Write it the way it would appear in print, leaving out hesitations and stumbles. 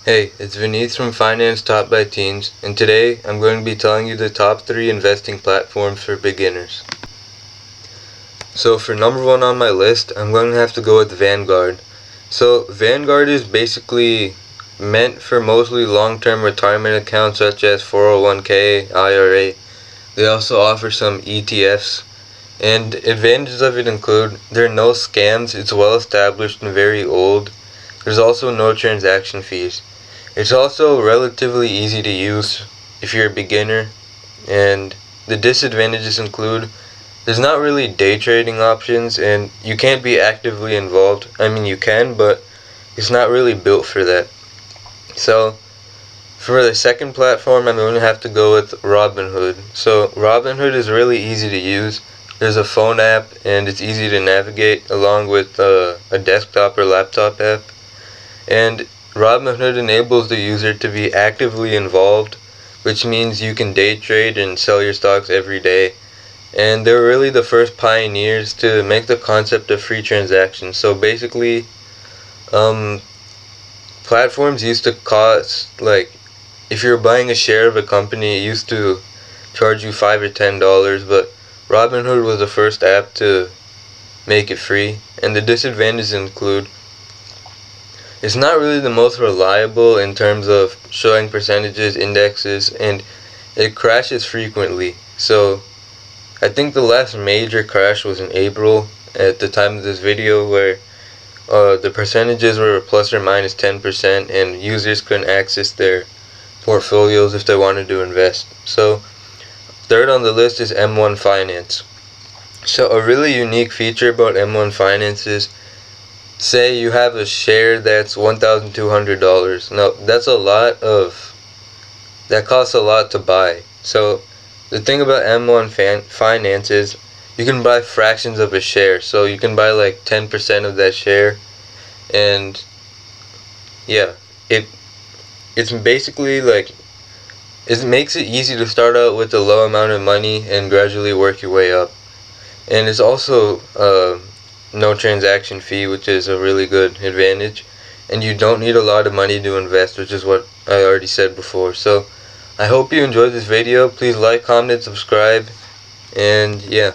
Hey, it's Vineeth from Finance Taught by Teens, and today I'm going to be telling you the top 3 investing platforms for beginners. So for number 1 on my list, I'm going to have to go with Vanguard. So Vanguard is basically meant for mostly long-term retirement accounts such as 401k, IRA. They also offer some ETFs, and advantages of it include there are no scams, it's well established and very old. There's also no transaction fees. It's also relatively easy to use if you're a beginner, and the disadvantages include there's not really day trading options and you can't be actively involved. I mean, you can, but it's not really built for that. So for the second platform, I'm going to have to go with Robinhood. So Robinhood is really easy to use. There's a phone app and it's easy to navigate along with a desktop or laptop app. And Robinhood enables the user to be actively involved, which means you can day trade and sell your stocks every day. And they're really the first pioneers to make the concept of free transactions. So basically, platforms used to cost, like, if you're buying a share of a company, it used to charge you $5 or $10, but Robinhood was the first app to make it free. And the disadvantages include it's not really the most reliable in terms of showing percentages, indexes, and it crashes frequently. So I think the last major crash was in April at the time of this video, where the percentages were plus or minus 10% and users couldn't access their portfolios if they wanted to invest. So third on the list is M1 Finance. So a really unique feature about M1 Finance is, say you have a share that's $1,200. Now that costs a lot to buy. So the thing about M1 Finance is you can buy fractions of a share. So you can buy like 10% of that share, and yeah, it's basically like it makes it easy to start out with a low amount of money and gradually work your way up. And it's also no transaction fee, which is a really good advantage, and you don't need a lot of money to invest, which is what I already said before. So I hope you enjoyed this video. Please like, comment, and subscribe, and yeah.